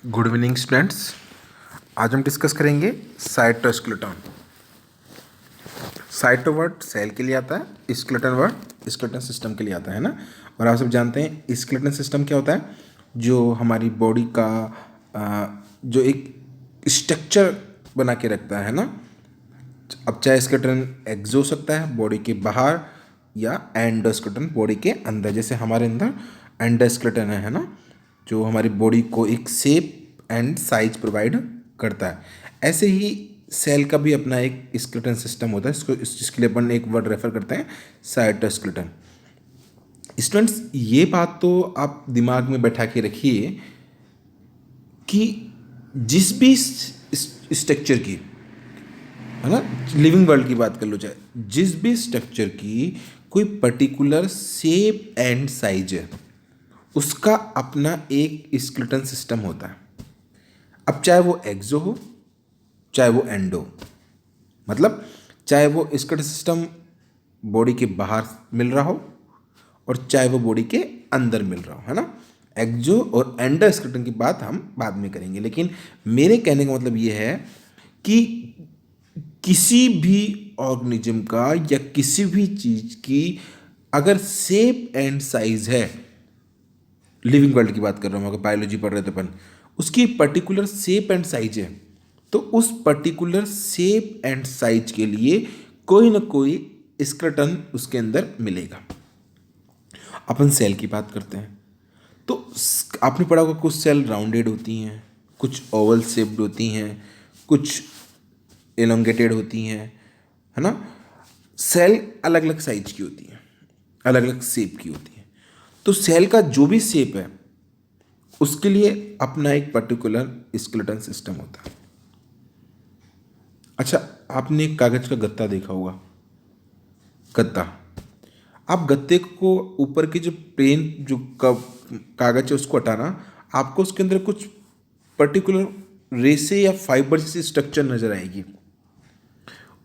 Good evening students. आज हम discuss करेंगे साइटोस्केलेटन। साइटो वर्ड सेल के लिए आता है, स्केलेटन वर्ड स्केलेटन सिस्टम के लिए आता है ना। और आप सब जानते हैं स्केलेटन सिस्टम क्या होता है, जो हमारी बॉडी का जो एक स्ट्रक्चर बना के रखता है ना। अब चाहे स्केलेटन एक्सो सकता है बॉडी के बाहर या एंडोस्केलेटन बॉडी के अंदर, जैसे हमारे अंदर एंडोस्केलेटन है ना, जो हमारी बॉडी को एक शेप एंड साइज प्रोवाइड करता है। ऐसे ही सेल का भी अपना एक स्केलेटन सिस्टम होता है, इसके लिए अपन एक वर्ड रेफर करते हैं, साइटोस्केलेटन। स्टूडेंट्स, ये बात तो आप दिमाग में बैठा के रखिए कि जिस भी स्ट्रक्चर की, है ना, लिविंग वर्ल्ड की बात कर लो, चाहे जिस भी स्ट्रक्चर की कोई पर्टिकुलर शेप एंड साइज है, उसका अपना एक स्केलेटन सिस्टम होता है। अब चाहे वो एक्सो हो चाहे वो एंडो, मतलब चाहे वो स्केलेटन सिस्टम बॉडी के बाहर मिल रहा हो और चाहे वो बॉडी के अंदर मिल रहा हो, है ना। एक्सो और एंडो स्केलेटन की बात हम बाद में करेंगे, लेकिन मेरे कहने का मतलब ये है कि किसी भी ऑर्गेनिज्म का या किसी भी चीज की अगर शेप एंड साइज है, लिविंग वर्ल्ड की बात कर रहा हूँ, अगर बायोलॉजी पढ़ रहे थे अपन, उसकी पर्टिकुलर शेप एंड साइज है, तो उस पर्टिकुलर शेप एंड साइज के लिए कोई ना कोई स्केलेटन उसके अंदर मिलेगा। अपन सेल की बात करते हैं तो आपने पढ़ा होगा कुछ सेल राउंडेड होती हैं, कुछ ओवल शेप्ड होती हैं, कुछ एलोंगेटेड होती हैं, है ना। सेल अलग अलग साइज की होती हैं, अलग अलग शेप की होती हैं। तो सेल का जो भी शेप है उसके लिए अपना एक पर्टिकुलर स्केलेटन सिस्टम होता है। अच्छा, आपने एक कागज का गत्ता देखा होगा, गत्ता। आप गत्ते को ऊपर की जो प्लेन जो कागज है उसको हटाना, आपको उसके अंदर कुछ पर्टिकुलर रेसे या फाइबर जैसी स्ट्रक्चर नजर आएगी।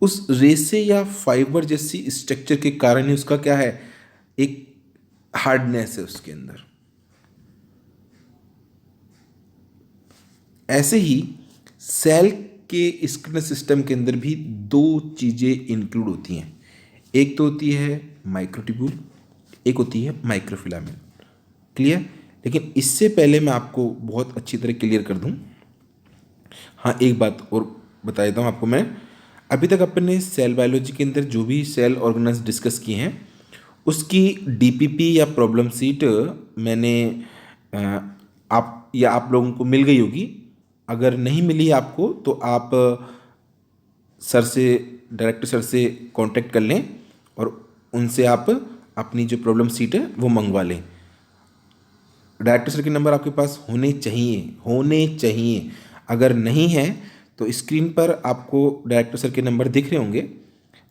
उस रेसे या फाइबर जैसी स्ट्रक्चर के कारण ही उसका क्या है, एक हार्डनेस है उसके अंदर। ऐसे ही सेल के स्केलेटन सिस्टम के अंदर भी दो चीज़ें इंक्लूड होती हैं। एक तो होती है माइक्रोट्यूब्यूल, एक होती है माइक्रोफिलामेंट। क्लियर? लेकिन इससे पहले मैं आपको बहुत अच्छी तरह क्लियर कर दूं, हाँ एक बात और बता देता हूँ आपको मैं। अभी तक अपन ने सेल बायोलॉजी के अंदर जो भी सेल ऑर्गेनाइज डिस्कस किए हैं, उसकी डीपीपी या प्रॉब्लम सीट मैंने आप लोगों को मिल गई होगी। अगर नहीं मिली आपको तो आप सर से, डायरेक्टर सर से कांटेक्ट कर लें और उनसे आप अपनी जो प्रॉब्लम सीट है वो मंगवा लें। डायरेक्टर सर के नंबर आपके पास होने चाहिए, होने चाहिए। अगर नहीं है तो स्क्रीन पर आपको डायरेक्टर सर के नंबर दिख रहे होंगे,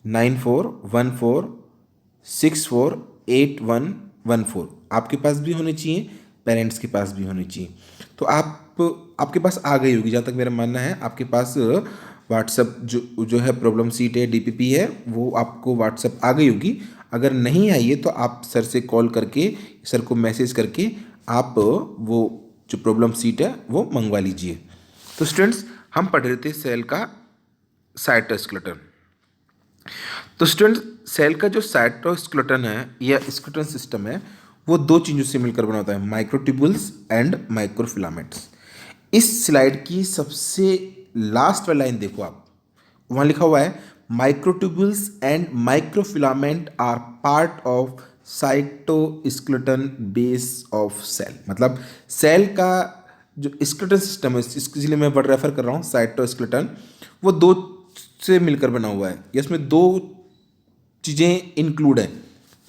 9414648114। आपके पास भी होने चाहिए, पेरेंट्स के पास भी होने चाहिए। तो आपके पास आ गई होगी, जहाँ तक मेरा मानना है आपके पास व्हाट्सअप जो है प्रॉब्लम सीट है, डीपीपी है, वो आपको व्हाट्सअप आ गई होगी। अगर नहीं आई है तो आप सर से कॉल करके, सर को मैसेज करके आप वो जो प्रॉब्लम सीट है वो मंगवा लीजिए। तो स्टूडेंट्स, हम पढ़ रहे थे सेल का साइटोस्केलेटन। तो स्टूडेंट्स, सेल का जो साइटोस्केलेटन है या स्केलेटन सिस्टम है, वो दो चीज़ों से मिलकर बना होता है, माइक्रोट्यूब्यूल्स एंड माइक्रोफिलामेंट्स। इस स्लाइड की सबसे लास्ट वाली लाइन देखो आप, वहाँ लिखा हुआ है microtubules and microfilament are part of cytoskeleton base of cell. मतलब सेल का जो स्केलेटन सिस्टम है, इसलिए मैं वर्ड रेफर कर रहा हूँ साइटोस्केलेटन, वो दो से मिलकर बना हुआ है। इसमें दो चीज़ें इंक्लूड है,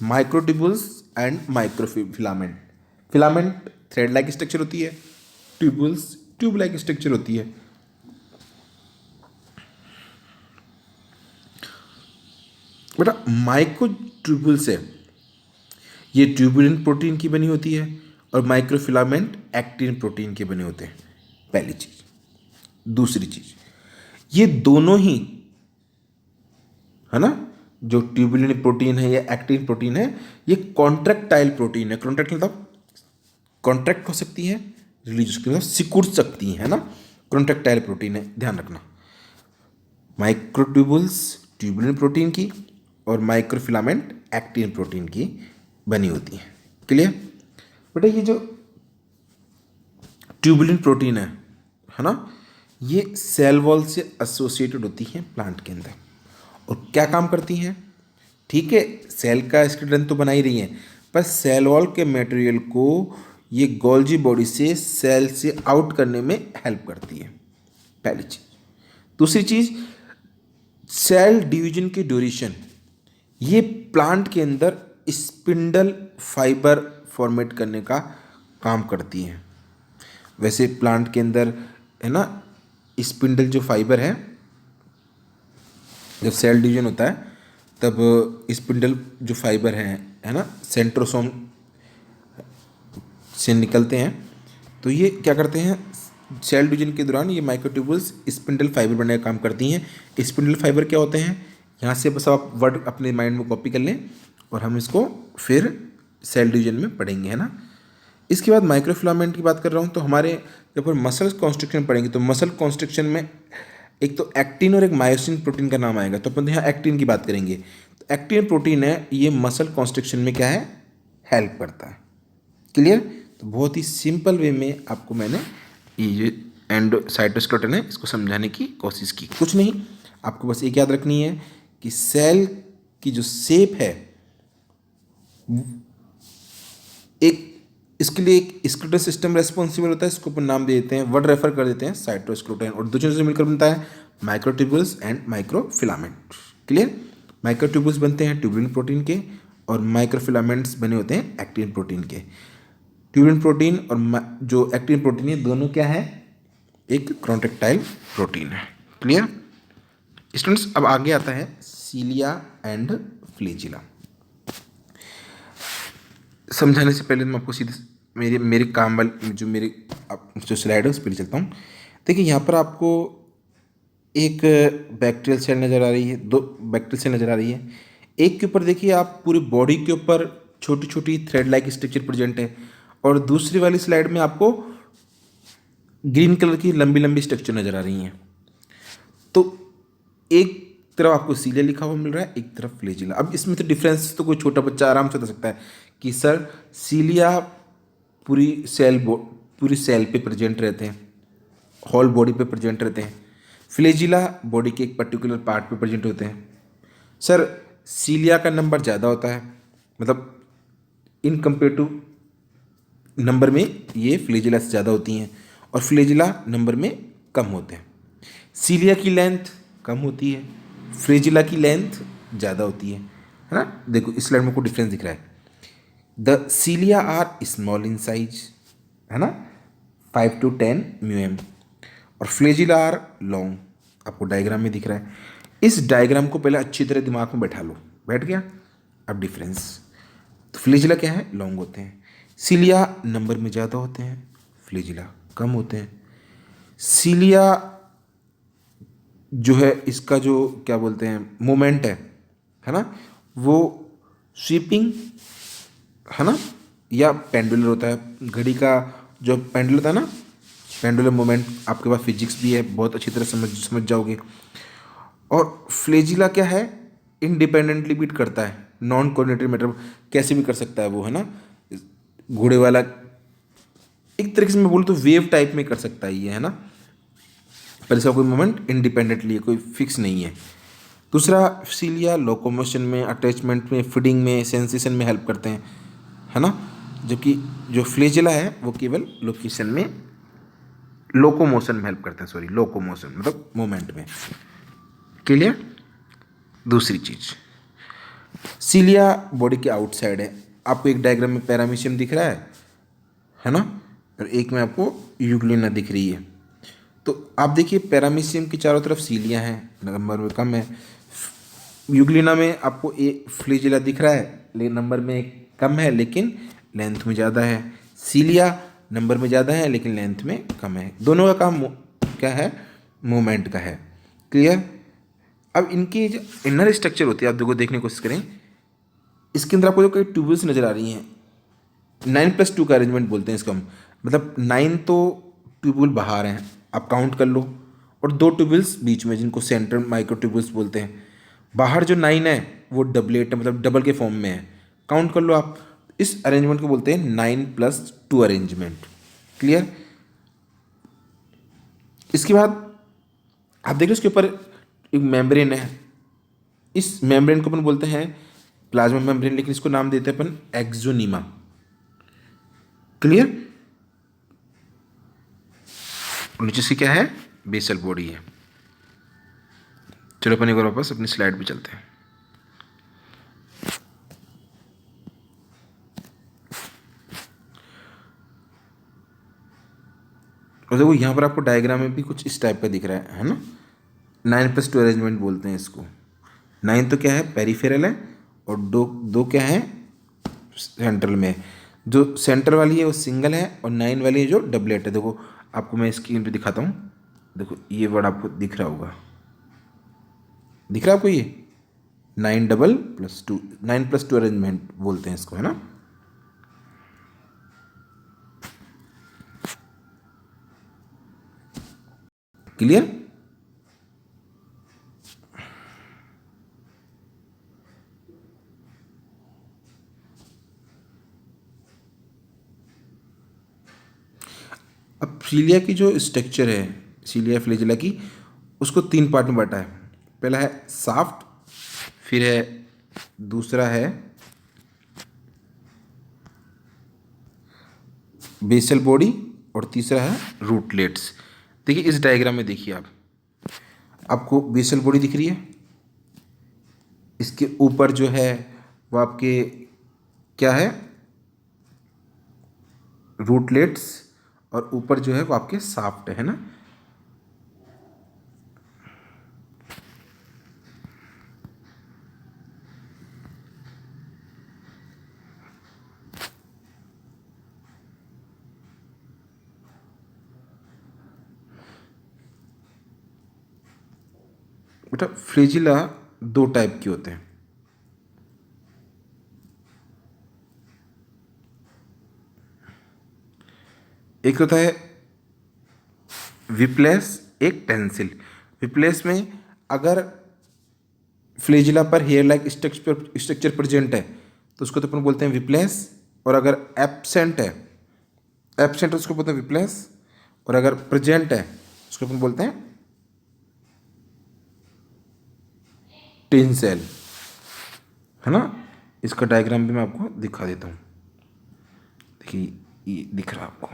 microtubules and microfilament. Filament thread like structure होती है, ट्यूब्यूल्स ट्यूब लाइक स्ट्रक्चर होती है। बेटा माइक्रोट्यूब्यूल्स है, ये ट्यूबुलिन प्रोटीन की बनी होती है और माइक्रोफिलामेंट एक्टिन प्रोटीन के बने होते हैं। पहली चीज। दूसरी चीज, ये दोनों ही, है ना, जो ट्यूबुलिन प्रोटीन है या एक्टिन प्रोटीन है, ये कॉन्ट्रैक्टाइल प्रोटीन है। कॉन्ट्रैक्ट मतलब कॉन्ट्रैक्ट हो सकती है रिलीज उसके बाद सिकुड़ सकती है ना, कॉन्ट्रैक्टाइल प्रोटीन है, ध्यान रखना। माइक्रोट्यूबुल्स ट्यूबुलिन प्रोटीन की और माइक्रोफिलामेंट एक्टिन प्रोटीन की बनी होती हैं। क्लियर बेटा? ये जो ट्यूबुलिन प्रोटीन है ना, ये सेल वॉल से एसोसिएटेड होती हैं प्लांट के अंदर और क्या काम करती हैं? ठीक है, सेल का स्केलेटन तो बना ही रही है, पर सेल वॉल के मटेरियल को ये गोल्जी बॉडी से सेल से आउट करने में हेल्प करती है, पहली चीज। दूसरी चीज, सेल डिवीजन की ड्यूरेशन, ये प्लांट के अंदर स्पिंडल फाइबर फॉर्मेट करने का काम करती है। वैसे प्लांट के अंदर है ना, स्पिंडल जो फाइबर है, जब सेल डिवीजन होता है तब स्पिंडल जो फाइबर है ना, सेंट्रोसोम से निकलते हैं, तो ये क्या करते हैं, सेल डिवीजन के दौरान ये माइक्रोट्यूबुल्स स्पिंडल फाइबर बनने का काम करती हैं। स्पिंडल फाइबर क्या होते हैं, यहाँ से बस आप वर्ड अपने माइंड में कॉपी कर लें और हम इसको फिर सेल डिवीजन में पढ़ेंगे, है ना। इसके बाद माइक्रोफिलामेंट की बात कर रहा हूँ, तो हमारे जब हम मसल कॉन्स्ट्रिक्शन पढ़ेंगे तो मसल कॉन्स्ट्रिक्शन में एक तो एक्टिन और एक मायोसिन प्रोटीन का नाम आएगा, तो अपन यहाँ एक्टिन की बात करेंगे। तो एक्टिन प्रोटीन है, ये मसल कॉन्स्ट्रिक्शन में क्या है, हेल्प करता है। क्लियर? तो बहुत ही सिंपल वे में आपको मैंने ये एंड साइटोस्केलेटन है इसको समझाने की कोशिश की। कुछ नहीं, आपको बस एक याद रखनी है कि सेल की जो शेप है, एक इसके लिए एक स्केलेटल सिस्टम रेस्पॉन्सिबल होता है, इसको अपन नाम दे देते हैं, वर्ड रेफर कर देते हैं साइटोस्केलेटन, और दो चीज़ों से मिलकर बनता है microtubules and microfilament. Clear? Microtubules बनते हैं ट्यूबुलिन प्रोटीन के और माइक्रोफिलामेंट्स बने होते हैं एक्टिन प्रोटीन के। ट्यूबुलिन प्रोटीन और जो एक्टिन प्रोटीन है दोनों क्या है, एक कॉन्ट्रैक्टाइल प्रोटीन है। Clear students? अब आगे आता है सीलिया एंड फ्लैजिला। समझाने से पहले मैं आपको सीधे मेरे काम वाले जो स्लाइड है उस पर चलता हूँ। देखिए यहाँ पर आपको एक बैक्टीरियल सेल नज़र आ रही है, दो बैक्टीरियल सेल नज़र आ रही है। एक के ऊपर देखिए आप पूरी बॉडी के ऊपर छोटी छोटी थ्रेड लाइक स्ट्रक्चर प्रेजेंट है, और दूसरी वाली स्लाइड में आपको ग्रीन कलर की लंबी लंबी स्ट्रक्चर नज़र आ रही हैं। तो एक तरफ आपको सीलिया लिखा हुआ मिल रहा है, एक तरफ फ्लैजिला। अब इसमें तो डिफरेंस तो कोई छोटा बच्चा आराम से बता सकता है कि सर सीलिया पूरी सेल पे प्रेजेंट रहते हैं, होल बॉडी पे प्रेजेंट रहते हैं। फ्लैजिला बॉडी के एक पर्टिकुलर पार्ट पे प्रेजेंट होते हैं। सर सीलिया का नंबर ज़्यादा होता है, मतलब इन कंपेयर टू नंबर में ये फ्लैजिला से ज़्यादा होती हैं, और फ्लैजिला नंबर में कम होते हैं। सीलिया की लेंथ कम होती है, फ्लैजिला की लेंथ ज़्यादा होती है ना। देखो इस स्लाइड में कोई डिफरेंस दिख रहा है। The cilia are small in size, है ना, 5 to 10 μm, और फ्लैजिला आर लॉन्ग, आपको डायग्राम में दिख रहा है। इस डायग्राम को पहले अच्छी तरह दिमाग में बैठा लो, बैठ गया? अब डिफरेंस, तो फ्लैजिला क्या है, लॉन्ग होते हैं। सीलिया नंबर में ज़्यादा होते हैं, फ्लैजिला कम होते हैं। सीलिया जो है इसका जो क्या बोलते हैं मोमेंट है ना, वो स्वीपिंग है ना, या पेंडुलर होता है। घड़ी का जो पेंडुलर होता है ना, पेंडुलर मोमेंट, आपके पास फिजिक्स भी है, बहुत अच्छी तरह समझ जाओगे। और फ्लैजिला क्या है, इंडिपेंडेंटली बीट करता है, नॉन कोऑर्डिनेटेड मैटर, कैसे भी कर सकता है वो, है ना। घोड़े वाला एक तरीके से मैं बोलूँ तो वेव टाइप में कर सकता है ये, है ना, पर इसका कोई मोमेंट इंडिपेंडेंटली है, कोई फिक्स नहीं है। दूसरा, सीलिया लोकोमोशन में, अटैचमेंट में, फीडिंग में, सेंसेशन में हेल्प करते हैं, है ना, जबकि जो फ्लैजिला है वो केवल लोकेशन में, लोकोमोशन में हेल्प करते हैं, सॉरी लोकोमोशन मतलब मूवमेंट में। क्लियर? दूसरी चीज, सीलिया बॉडी के आउटसाइड है। आपको एक डायग्राम में पैरामीशियम दिख रहा है ना, और एक में आपको यूग्लिना दिख रही है। तो आप देखिए पैरामीशियम की चारों तरफ सीलिया है, नंबर में कम है। यूग्लिना में आपको एक फ्लैजिला दिख रहा है, लेकिन नंबर में कम है, लेकिन लेंथ में ज़्यादा है। सीलिया नंबर में ज़्यादा है, लेकिन लेंथ में कम है। दोनों का काम क्या है, मूवमेंट का है। क्लियर? अब इनकी जो इनर स्ट्रक्चर होती है, आप देखो देखने की कोशिश करें, इसके अंदर आपको जो कई ट्यूबल्स नज़र आ रही हैं, 9+2 का अरेंजमेंट बोलते हैं इसको हम। मतलब 9 तो ट्यूबुल बाहर हैं, आप काउंट कर लो, और 2 ट्यूबुल्स बीच में जिनको सेंट्रल माइक्रो ट्यूबुल्स बोलते हैं। बाहर जो 9 है वो डबलेट है, मतलब डबल के फॉर्म में है, काउंट कर लो आप। इस अरेंजमेंट को बोलते हैं 9+2 अरेंजमेंट। क्लियर। इसके बाद आप देख लो इसके ऊपर एक मेम्ब्रेन है, इस मेम्ब्रेन को अपन बोलते हैं प्लाज्मा मेम्ब्रेन, लेकिन इसको नाम देते हैं अपन एक्सोनीमा। क्लियर। नीचे से क्या है, बेसल बॉडी है। चलो अपन एक बार वापस अपनी स्लाइड पे चलते हैं। और देखो यहाँ पर आपको डायग्राम में भी कुछ इस टाइप का दिख रहा है ना। 9+2 अरेंजमेंट बोलते हैं इसको। 9 तो क्या है, पेरिफेरल है, और दो दो क्या है, सेंट्रल में। जो सेंटर वाली है वो सिंगल है, और 9 वाली है जो डबलेट है। देखो आपको मैं स्क्रीन पे दिखाता हूँ, देखो ये वर्ड आपको दिख रहा होगा, दिख रहा है आपको ये 9+2, 9+2 अरेंजमेंट बोलते हैं इसको, है ना। क्लियर। अब सीलिया की जो स्ट्रक्चर है, सीलिया फ्लैजिला की, उसको 3 पार्ट में बांटा है। पहला है साफ्ट, फिर है दूसरा है बेसल बॉडी, और तीसरा है रूटलेट्स। देखिए इस डायग्राम में देखिए आपको बेसल बॉडी दिख रही है, इसके ऊपर जो है वो आपके क्या है, रूटलेट्स, और ऊपर जो है वो आपके साफ्ट है ना। बेटा फ्लैजिला 2 टाइप के होते हैं। एक होता है विप्लेस, एक टेंसिल। विप्लेस में अगर फ्लैजिला पर हेयर लाइक स्ट्रक्चर प्रेजेंट है तो उसको तो अपन बोलते हैं विप्लेस, और अगर एब्सेंट उसको बोलते हैं विप्लेस, और अगर प्रेजेंट है उसको अपन बोलते हैं टेंसेल, है ना। इसका डायग्राम भी मैं आपको दिखा देता हूँ। देखिए ये दिख रहा है आपको,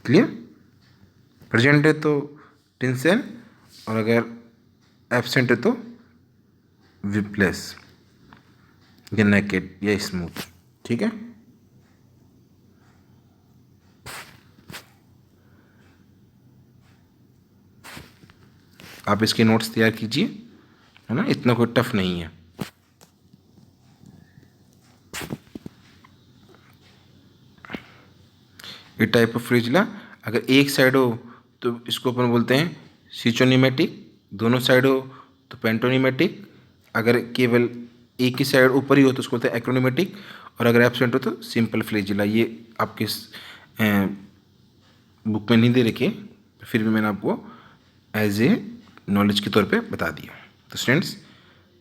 क्लियर। प्रेजेंट है तो टेंसेल, और अगर एब्सेंट है तो विप्लेस या नेकेड या स्मूथ। ठीक है। आप इसके नोट्स तैयार कीजिए, है ना, इतना कोई टफ नहीं है। ये टाइप ऑफ फ्लैजिला अगर एक साइड हो तो इसको अपन बोलते हैं सिचोनिमेटिक, दोनों साइड हो तो पेंटोनिमेटिक, अगर केवल एक ही साइड ऊपर ही हो तो उसको बोलते हैं एक्रोनिमेटिक, और अगर एब्सेंट हो तो सिंपल फ्लैजिला। ये आपके बुक में नहीं दे रखे, फिर भी मैंने आपको एज ए नॉलेज के तौर पे बता दिया। तो स्टूडेंट्स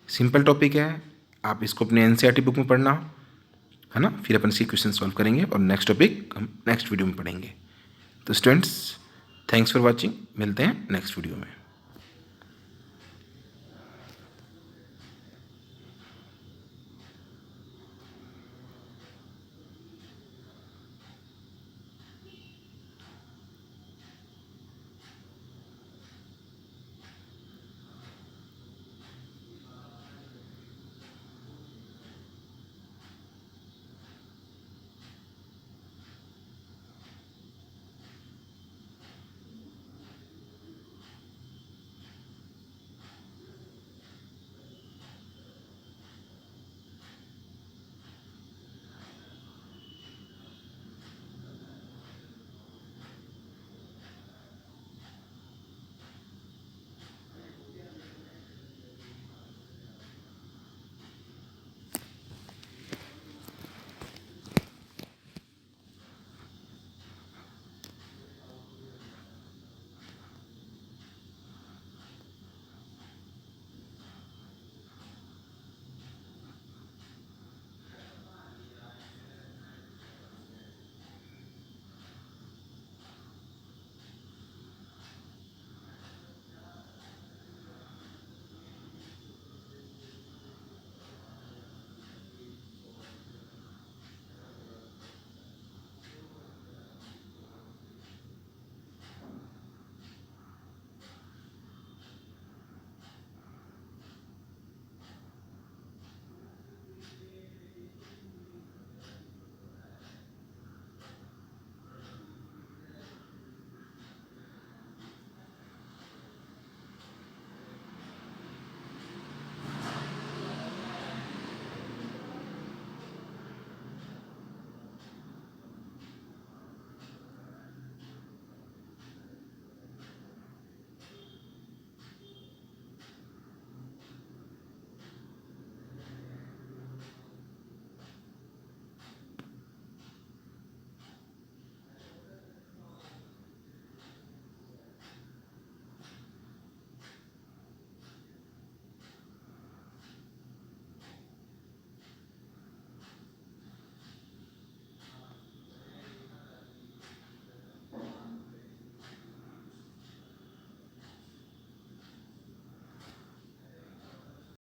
सिंपल टॉपिक है, आप इसको अपने एनसीईआरटी बुक में पढ़ना, है ना, फिर अपन इसके क्वेश्चन सॉल्व करेंगे, और नेक्स्ट टॉपिक हम नेक्स्ट वीडियो में पढ़ेंगे। तो स्टूडेंट्स थैंक्स फॉर वॉचिंग, मिलते हैं नेक्स्ट वीडियो में।